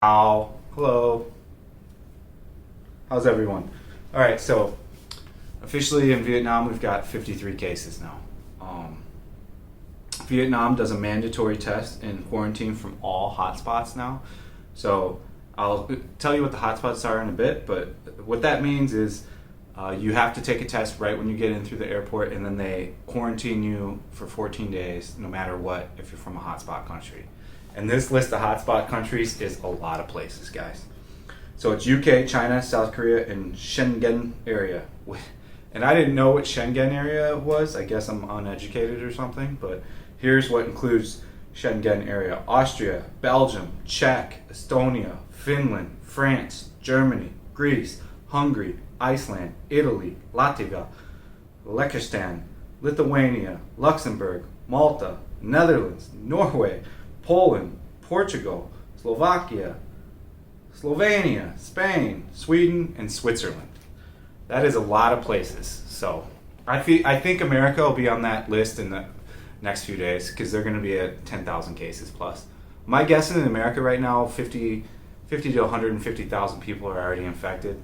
Hello. How's everyone? All right, so officially in Vietnam, we've got 53 cases now. Vietnam does a mandatory test and quarantine from all hotspots now. So I'll tell you what the hotspots are in a bit, but what that means is you have to take a test right when you get in through the airport, and then they quarantine you for 14 days, no matter what, if you're from a hotspot country. And this list of hotspot countries is a lot of places, guys. So it's UK, China, South Korea, and Schengen area. And I didn't know what Schengen area was. I guess I'm uneducated or something. But here's what includes Schengen area: Austria, Belgium, Czech, Estonia, Finland, France, Germany, Greece, Hungary, Iceland, Italy, Latvia, Liechtenstein, Lithuania, Luxembourg, Malta, Netherlands, Norway, Poland, Portugal, Slovakia, Slovenia, Spain, Sweden, and Switzerland. That is a lot of places. So I think America will be on that list in the next few days because they're going to be at 10,000 cases plus. My guess in America right now, 50 to 150,000 people are already infected.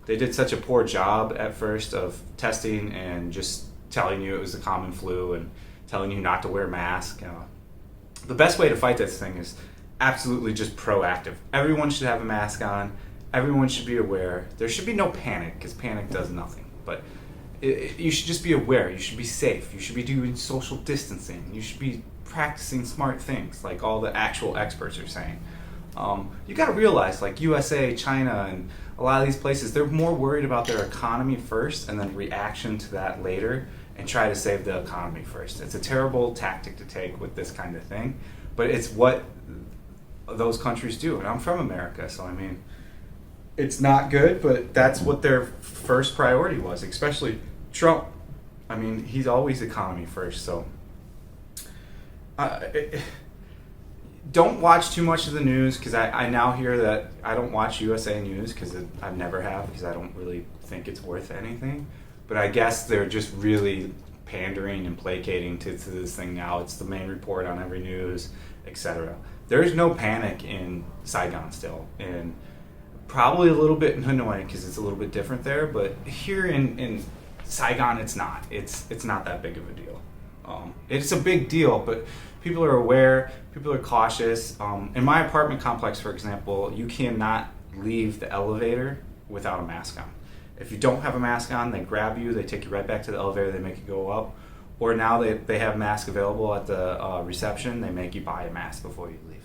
They did such a poor job at first of testing and just telling you it was the common flu and telling you not to wear a mask. The best way to fight this thing is absolutely just proactive. Everyone should have a mask on. Everyone should be aware. There should be no panic because panic does nothing. But you should just be aware. You should be safe. You should be doing social distancing. You should be practicing smart things like all the actual experts are saying. You got to realize, like USA, China, and a lot of these places, they're more worried about their economy first and then reaction to that later and try to save the economy first. It's a terrible tactic to take with this kind of thing, but it's what those countries do. And I'm from America, so I mean, it's not good, but that's what their first priority was, especially Trump. I mean, he's always economy first, so don't watch too much of the news because I now hear that I don't watch USA News because I never have because I don't really think it's worth anything. But I guess they're just really pandering and placating to this thing now. It's the main report on every news, etc. There's no panic in Saigon still, and probably a little bit in Hanoi because it's a little bit different there. But here in Saigon, it's not. It's not that big of a deal. It's a big deal, but people are aware. People are cautious. In my apartment complex, for example, you cannot leave the elevator without a mask on. If you don't have a mask on, they grab you, they take you right back to the elevator, they make you go up. Or now they have masks available at the reception, they make you buy a mask before you leave.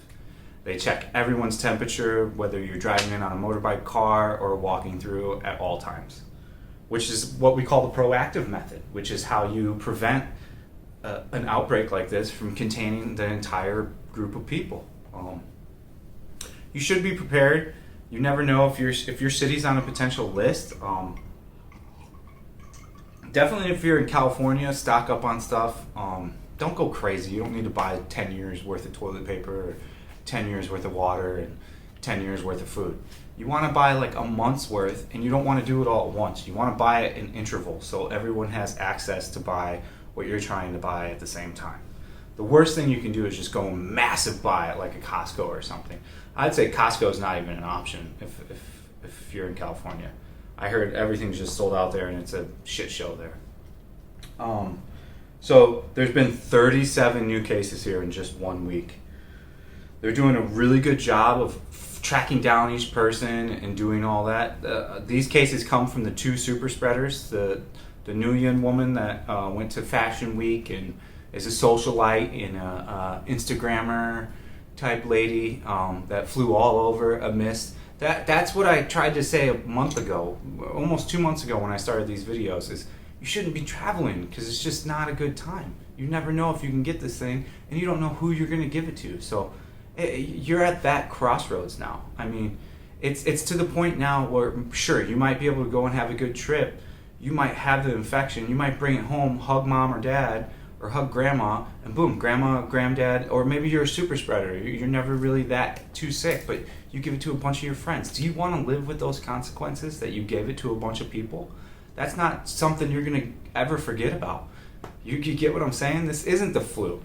They check everyone's temperature, whether you're driving in on a motorbike, car, or walking through at all times, which is what we call the proactive method, which is how you prevent an outbreak like this from containing the entire group of people. You should be prepared. You never know if your city's on a potential list. Definitely, if you're in California, stock up on stuff. Don't go crazy. You don't need to buy 10 years worth of toilet paper, or 10 years worth of water, and 10 years worth of food. You want to buy like a month's worth, and you don't want to do it all at once. You want to buy it in intervals so everyone has access to buy what you're trying to buy at the same time. The worst thing you can do is just go massive buy at like a Costco or something. I'd say Costco is not even an option if you're in California. I heard everything's just sold out there and it's a shit show there. So there's been 37 new cases here in just 1 week. They're doing a really good job of tracking down each person and doing all that. These cases come from the two super spreaders, the Nguyen woman that went to Fashion Week and is a socialite and a Instagrammer type lady that flew all over a mist. That's what I tried to say a month ago, almost 2 months ago when I started these videos, is you shouldn't be traveling because it's just not a good time. You never know if you can get this thing and you don't know who you're going to give it to. So you're at that crossroads now. I mean, it's to the point now where sure, you might be able to go and have a good trip. You might have the infection. You might bring it home, hug mom or dad, or hug grandma, and boom, grandma, granddad, or maybe you're a super spreader. You're never really that too sick, but you give it to a bunch of your friends. Do you want to live with those consequences that you gave it to a bunch of people? That's not something you're going to ever forget about. You get what I'm saying? This isn't the flu.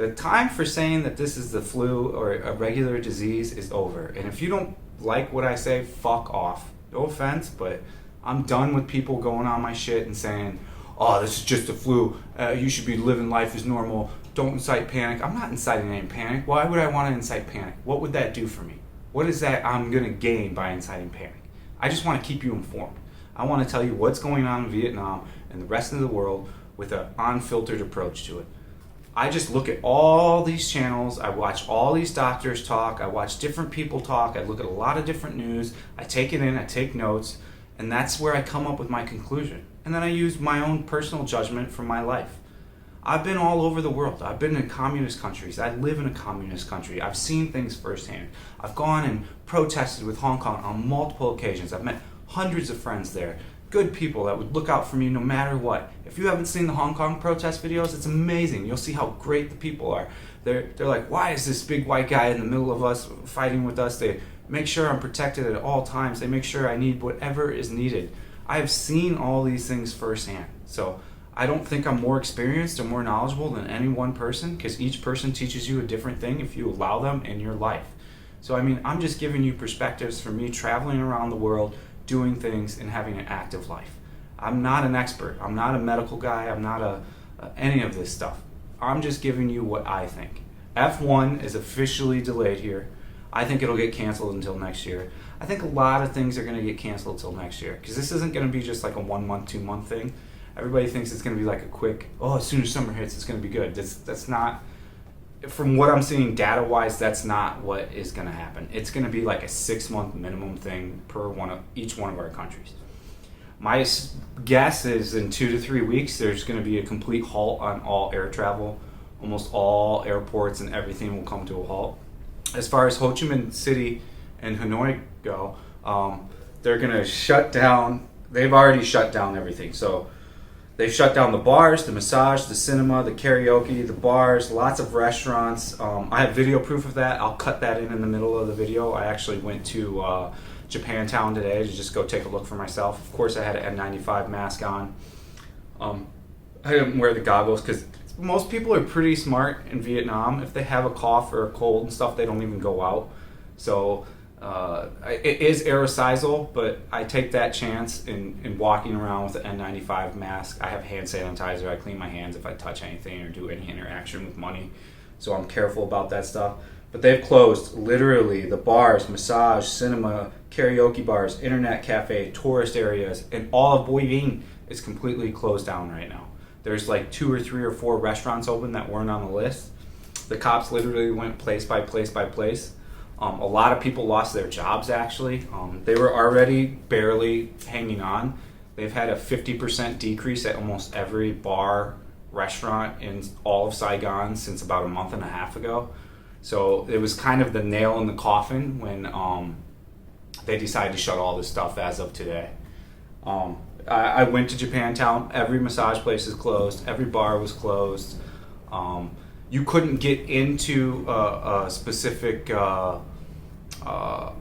The time for saying that this is the flu or a regular disease is over. And if you don't like what I say, fuck off. No offense, but I'm done with people going on my shit and saying, oh, this is just the flu. You should be living life as normal. Don't incite panic. I'm not inciting any panic. Why would I want to incite panic? What would that do for me? What is that I'm going to gain by inciting panic? I just want to keep you informed. I want to tell you what's going on in Vietnam and the rest of the world with an unfiltered approach to it. I just look at all these channels, I watch all these doctors talk, I watch different people talk, I look at a lot of different news, I take it in, I take notes, and that's where I come up with my conclusion. And then I use my own personal judgment from my life. I've been all over the world. I've been in communist countries. I live in a communist country. I've seen things firsthand. I've gone and protested with Hong Kong on multiple occasions. I've met hundreds of friends there. Good people that would look out for me no matter what. If you haven't seen the Hong Kong protest videos, it's amazing. You'll see how great the people are. They're like, why is this big white guy in the middle of us fighting with us? They make sure I'm protected at all times. They make sure I need whatever is needed. I have seen all these things firsthand. So I don't think I'm more experienced or more knowledgeable than any one person, because each person teaches you a different thing if you allow them in your life. So I mean, I'm just giving you perspectives from me traveling around the world, doing things and having an active life. I'm not an expert. I'm not a medical guy. I'm not any of this stuff. I'm just giving you what I think. F1 is officially delayed here. I think it'll get canceled until next year. I think a lot of things are going to get canceled until next year, because this isn't going to be just like a 1 month, 2 month thing. Everybody thinks it's going to be like a quick, oh, as soon as summer hits, it's going to be good. That's not, from what I'm seeing data-wise, that's not what is going to happen. It's going to be like a 6 month minimum thing per each one of our countries. My guess is in 2 to 3 weeks, there's going to be a complete halt on all air travel. Almost all airports and everything will come to a halt. As far as Ho Chi Minh City and Hanoi go, they're going to shut down. They've already shut down everything. So they've shut down the bars, the massage, the cinema, the karaoke, the bars, lots of restaurants. I have video proof of that. I'll cut that in the middle of the video. I actually went to Japantown today to just go take a look for myself. Of course, I had an N95 mask on. I didn't wear the goggles because most people are pretty smart in Vietnam. If they have a cough or a cold and stuff, they don't even go out. So it is aerosolized, but I take that chance in walking around with an N95 mask. I have hand sanitizer. I clean my hands if I touch anything or do any interaction with money. So I'm careful about that stuff. But they've closed literally the bars, massage, cinema, karaoke bars, internet cafe, tourist areas, and all of Bui Vinh is completely closed down right now. There's like 2 or 3 or 4 restaurants open that weren't on the list. The cops literally went place by place by place. A lot of people lost their jobs actually. They were already barely hanging on. They've had a 50% decrease at almost every bar, restaurant in all of Saigon since about a month and a half ago. So it was kind of the nail in the coffin when they decided to shut all this stuff as of today. I went to Japantown. Every massage place is closed. Every bar was closed. You couldn't get into a specific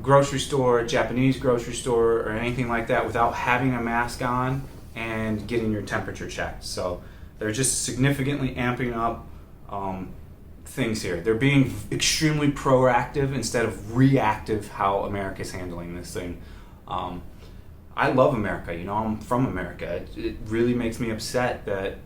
grocery store, Japanese grocery store, or anything like that without having a mask on and getting your temperature checked. So they're just significantly amping up things here. They're being extremely proactive instead of reactive how America's handling this thing. I love America. You know, I'm from America. It really makes me upset that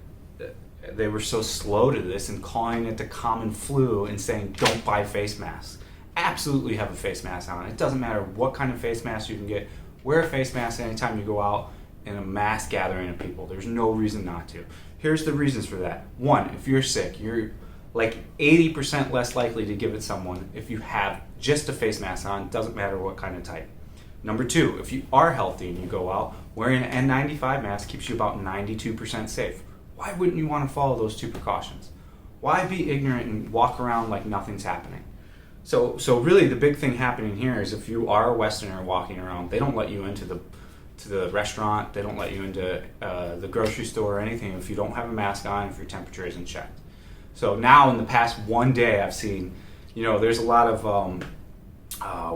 they were so slow to this and calling it the common flu and saying don't buy face masks. Absolutely have a face mask on. It doesn't matter what kind of face mask you can get. Wear a face mask anytime you go out in a mass gathering of people. There's no reason not to. Here's the reasons for that. 1, if you're sick, you're like 80% less likely to give it someone if you have just a face mask on. Doesn't matter what kind of type. Number 2, if you are healthy and you go out, wearing an N95 mask keeps you about 92% safe. Why wouldn't you want to follow those 2 precautions? Why be ignorant and walk around like nothing's happening? So really the big thing happening here is if you are a Westerner walking around, they don't let you into the restaurant, they don't let you into the grocery store or anything if you don't have a mask on, if your temperature isn't checked. So now in the past 1 day I've seen, you know, there's a lot of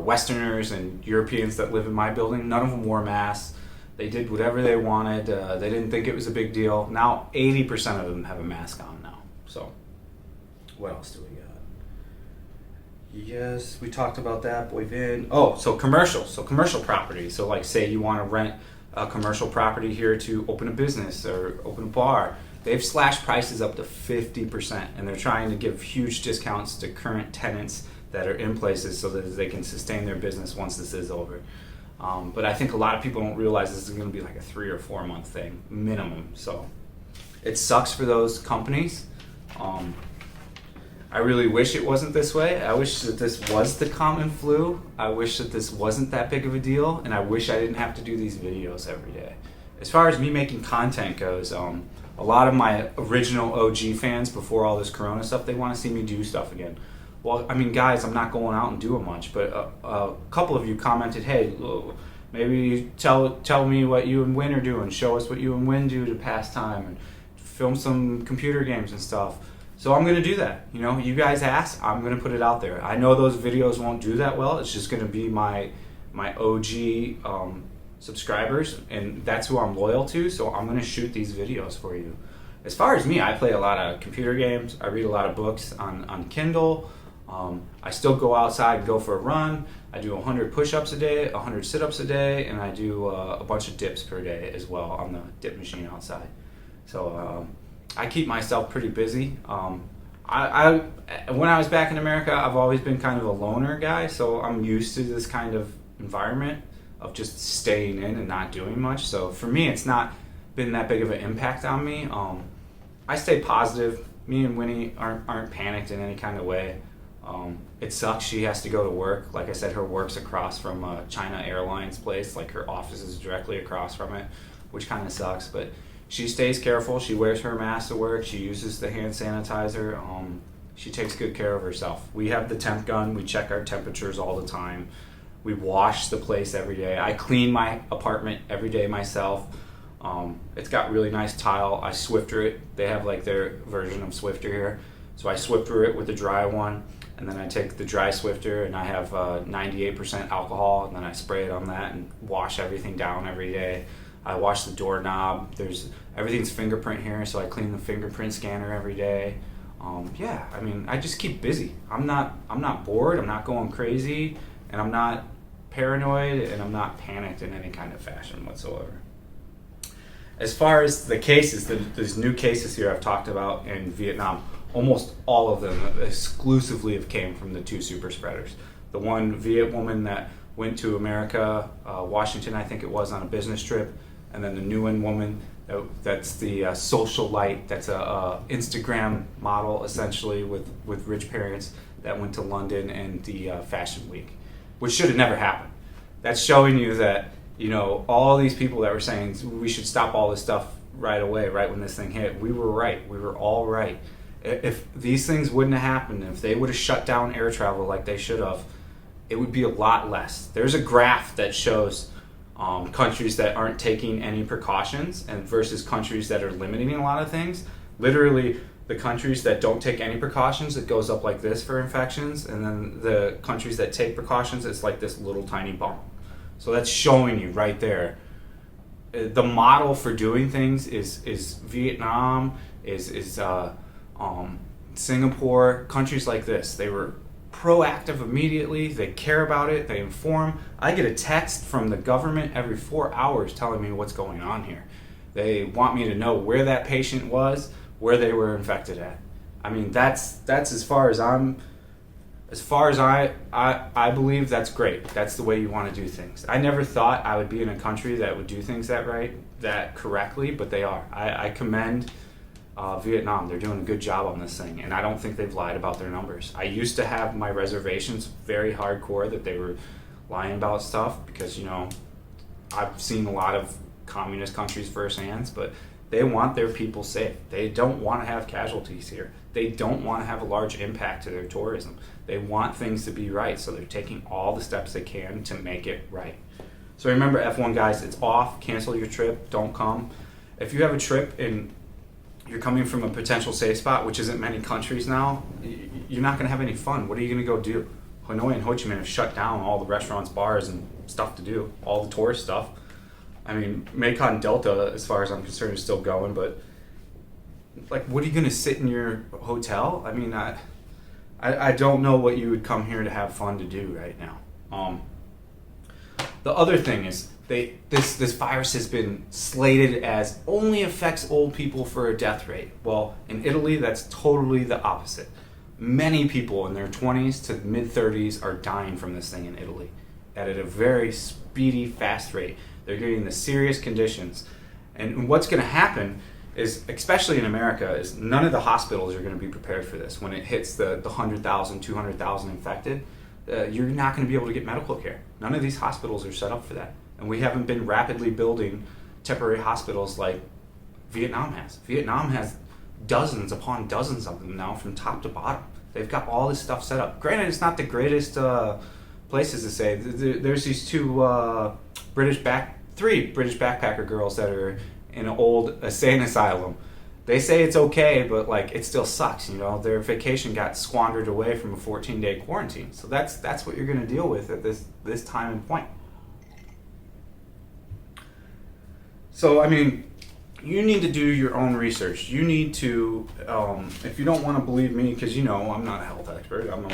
Westerners and Europeans that live in my building. None of them wore masks. They did whatever they wanted. They didn't think it was a big deal. Now 80% of them have a mask on now. So What else do we got? Yes, we talked about that. Boyvin. Oh, so commercial. So commercial property. So like say you want to rent a commercial property here to open a business or open a bar. They've slashed prices up to 50%, and they're trying to give huge discounts to current tenants that are in places so that they can sustain their business once this is over. But I think a lot of people don't realize this is going to be like a 3 or 4 month thing minimum. So it sucks for those companies. I really wish it wasn't this way. I wish that this was the common flu. I wish that this wasn't that big of a deal, and I wish I didn't have to do these videos every day. As far as me making content goes, a lot of my original OG fans before all this Corona stuff, they want to see me do stuff again. Well, I mean, guys, I'm not going out and doing much, but a couple of you commented, hey, maybe tell me what you and Win are doing. Show us what you and Win do to pass time and film some computer games and stuff. So I'm going to do that. You know, you guys ask, I'm going to put it out there. I know those videos won't do that well. It's just going to be my OG subscribers, and that's who I'm loyal to, so I'm going to shoot these videos for you. As far as me, I play a lot of computer games. I read a lot of books on Kindle. I still go outside and go for a run. I do 100 push-ups a day, 100 sit-ups a day, and I do a bunch of dips per day as well on the dip machine outside. So I keep myself pretty busy. When I was back in America, I've always been kind of a loner guy, so I'm used to this kind of environment of just staying in and not doing much. So for me, it's not been that big of an impact on me. I stay positive. Me and Winnie aren't panicked in any kind of way. It sucks she has to go to work. Like I said, her work's across from China Airlines place. Like her office is directly across from it, which kind of sucks. But she stays careful. She wears her mask to work. She uses the hand sanitizer. She takes good care of herself. We have the temp gun. We check our temperatures all the time. We wash the place every day. I clean my apartment every day myself. It's got really nice tile. I Swifter it. They have like their version of Swifter here. So I Swifter it with the dry one, and then I take the dry Swifter and I have 98% alcohol, and then I spray it on that and wash everything down every day. I wash the doorknob. Everything's fingerprint here, so I clean the fingerprint scanner every day. Yeah, I mean, I just keep busy. I'm not bored. I'm not going crazy, and I'm not paranoid, and I'm not panicked in any kind of fashion whatsoever. As far as the cases, there's new cases here I've talked about in Vietnam. Almost all of them exclusively have came from the 2 super spreaders. The one Viet woman that went to America, Washington, I think it was, on a business trip, and then the Nguyen woman, that's the socialite, that's a Instagram model essentially with rich parents that went to London and the Fashion Week, which should have never happened. That's showing you that, you know, all these people that were saying we should stop all this stuff right away, right when this thing hit, we were right. We were all right. If these things wouldn't have happened, if they would have shut down air travel like they should have, it would be a lot less. There's a graph that shows countries that aren't taking any precautions and versus countries that are limiting a lot of things. Literally, the countries that don't take any precautions, it goes up like this for infections, and then the countries that take precautions, it's like this little tiny bump. So that's showing you right there. The model for doing things is Vietnam, is Singapore, countries like this. They were proactive immediately. They care about it. They inform. I get a text from the government every 4 hours telling me what's going on here. They want me to know where that patient was, where they were infected at. I mean, that's as far as I believe that's great. That's the way you want to do things. I never thought I would be in a country that would do things that correctly, but they are. I commend Vietnam. They're doing a good job on this thing, and I don't think they've lied about their numbers. I used to have my reservations very hardcore that they were lying about stuff because, you know, I've seen a lot of communist countries firsthand, but they want their people safe. They don't want to have casualties here. They don't want to have a large impact to their tourism. They want things to be right, so they're taking all the steps they can to make it right. So remember, F1 guys, it's off. Cancel your trip. Don't come. If you have a trip and you're coming from a potential safe spot, which isn't many countries now, you're not going to have any fun. What are you going to go do? Hanoi and Ho Chi Minh have shut down all the restaurants, bars, and stuff to do, all the tourist stuff. I mean, Mekong Delta, as far as I'm concerned, is still going, but like, what are you going to sit in your hotel? I mean, I don't know what you would come here to have fun to do right now. The other thing is this virus has been slated as only affects old people for a death rate. Well, in Italy, that's totally the opposite. Many people in their 20s to mid-30s are dying from this thing in Italy at a very speedy, fast rate. They're getting the serious conditions. And what's going to happen is, especially in America, is none of the hospitals are going to be prepared for this. When it hits the 100,000, 200,000 infected, you're not going to be able to get medical care. None of these hospitals are set up for that. And we haven't been rapidly building temporary hospitals like Vietnam has. Vietnam has dozens upon dozens of them now from top to bottom. They've got all this stuff set up. Granted, it's not the greatest places to say. There's these three British backpacker girls that are in an old insane asylum. They say it's okay, but like it still sucks. You know, their vacation got squandered away from a 14-day quarantine. So that's what you're going to deal with at this time and point. So I mean, you need to do your own research. You need to, if you don't want to believe me, because you know I'm not a health expert. I'm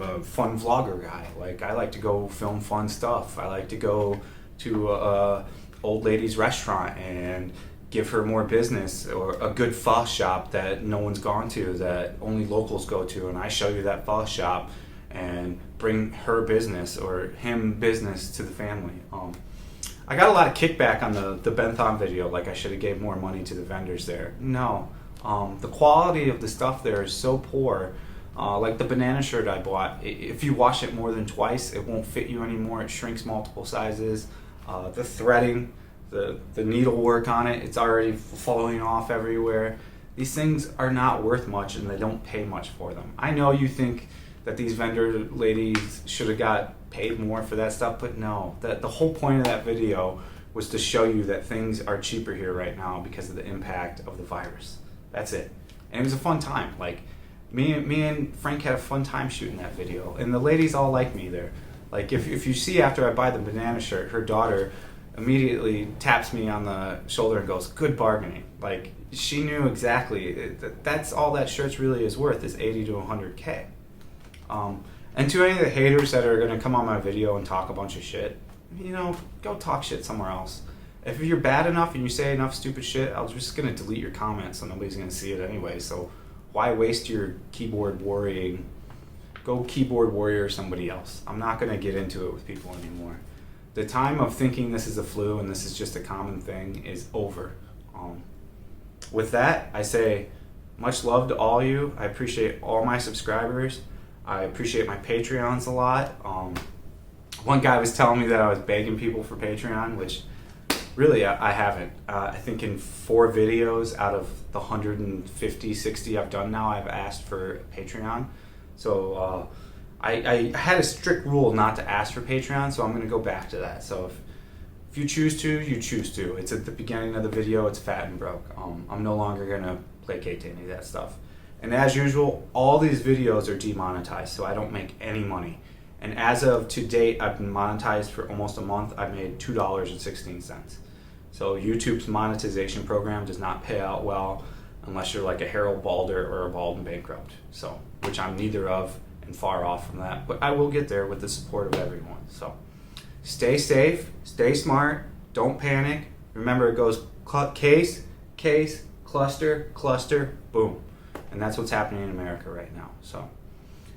a fun vlogger guy. Like, I like to go film fun stuff. I like to go to a old lady's restaurant and give her more business, or a good pho shop that no one's gone to, that only locals go to, and I show you that pho shop and bring her business or him business to the family. I got a lot of kickback on the Bentham video, like I should have gave more money to the vendors there. No, the quality of the stuff there is so poor. Like the banana shirt I bought, if you wash it more than twice, it won't fit you anymore. It shrinks multiple sizes. The threading, the needlework on it, it's already falling off everywhere. These things are not worth much, and they don't pay much for them. I know you think that these vendor ladies should have got paid more for that stuff, but no. The whole point of that video was to show you that things are cheaper here right now because of the impact of the virus. That's it. And it was a fun time. Like, me and Frank had a fun time shooting that video, and the ladies all like me there. Like, if you see after I buy the banana shirt, her daughter immediately taps me on the shoulder and goes, "Good bargaining." Like, she knew exactly that's all that shirt really is worth, is 80 to 100K. And to any of the haters that are going to come on my video and talk a bunch of shit, you know, go talk shit somewhere else. If you're bad enough and you say enough stupid shit, I'm just going to delete your comments, so nobody's going to see it anyway. So why waste your keyboard worrying? Go keyboard warrior somebody else. I'm not going to get into it with people anymore. The time of thinking this is a flu and this is just a common thing is over. With that, I say much love to all you. I appreciate all my subscribers. I appreciate my Patreons a lot. One guy was telling me that I was begging people for Patreon, which really I haven't. I think in 4 videos out of the 150, 60 I've done now, I've asked for Patreon. So I had a strict rule not to ask for Patreon, so I'm going to go back to that. So if you choose to, you choose to. It's at the beginning of the video. It's fat and broke. I'm no longer going to placate to any of that stuff. And as usual, all these videos are demonetized, so I don't make any money. And as of to date, I've been monetized for almost a month. I've made $2.16. So YouTube's monetization program does not pay out well unless you're like a Harold Balder or a bald and bankrupt. So, which I'm neither of and far off from that. But I will get there with the support of everyone. So stay safe, stay smart, don't panic. Remember, it goes case, cluster, cluster, boom. And that's what's happening in America right now. So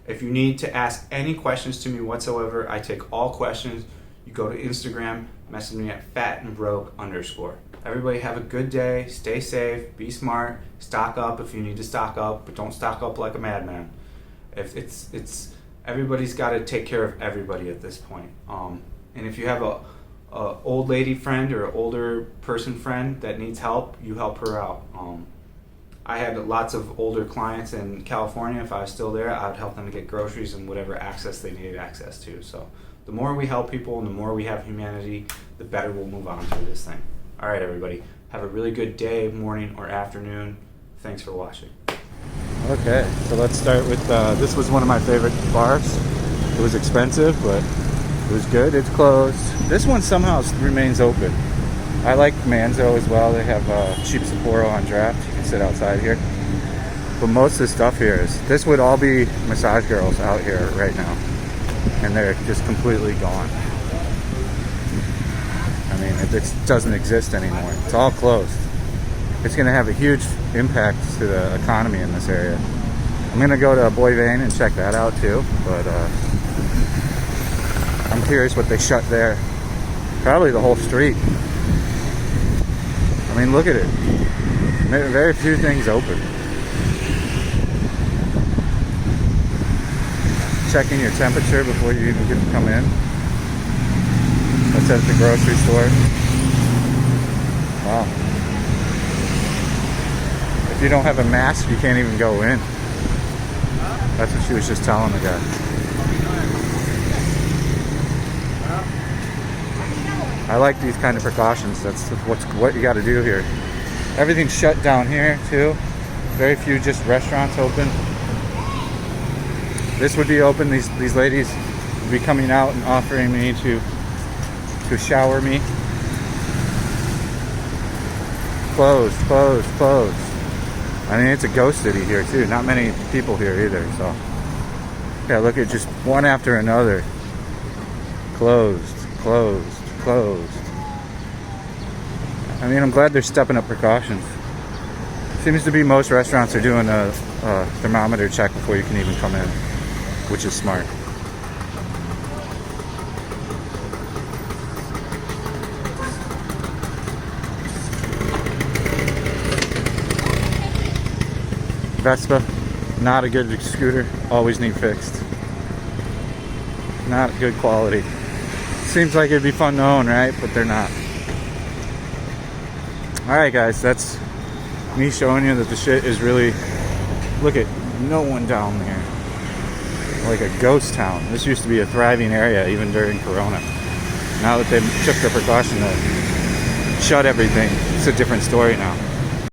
if you need to ask any questions to me whatsoever, I take all questions. You go to Instagram, message me at fatandbroke_. Everybody have a good day, stay safe, be smart, stock up if you need to stock up, but don't stock up like a madman. If it's everybody's got to take care of everybody at this point. And if you have a old lady friend or an older person friend that needs help, you help her out. I had lots of older clients in California. If I was still there, I would help them get groceries and whatever access they needed access to. So the more we help people and the more we have humanity, the better we'll move on through this thing. All right, everybody. Have a really good day, morning, or afternoon. Thanks for watching. Okay, so let's start with, this was one of my favorite bars. It was expensive, but it was good. It's closed. This one somehow remains open. I like Manzo as well. They have cheap Sapporo on draft. You can sit outside here. But most of the stuff here is, this would all be massage girls out here right now. And they're just completely gone. I mean, it doesn't exist anymore. It's all closed. It's going to have a huge impact to the economy in this area. I'm going to go to Boy Vane and check that out too. But I'm curious what they shut there. Probably the whole street. I mean, look at it. Very few things open. Checking your temperature before you even get to come in. That's at the grocery store. Wow. If you don't have a mask, you can't even go in. That's what she was just telling the guy. I like these kind of precautions. That's what you got to do here. Everything's shut down here too. Very few just restaurants open. This would be open. These ladies would be coming out and offering me to shower me. Closed, closed, closed. I mean, it's a ghost city here too. Not many people here either. So yeah, look at just one after another. Closed, closed, closed. I mean, I'm glad they're stepping up precautions. Seems to be most restaurants are doing a thermometer check before you can even come in, which is smart. Vespa, not a good scooter, always need fixed. Not good quality. Seems like it'd be fun to own, right? But they're not. Alright guys, that's me showing you that the shit is really, look at no one down there. Like a ghost town. This used to be a thriving area even during Corona. Now that they took the precaution to shut everything, it's a different story now.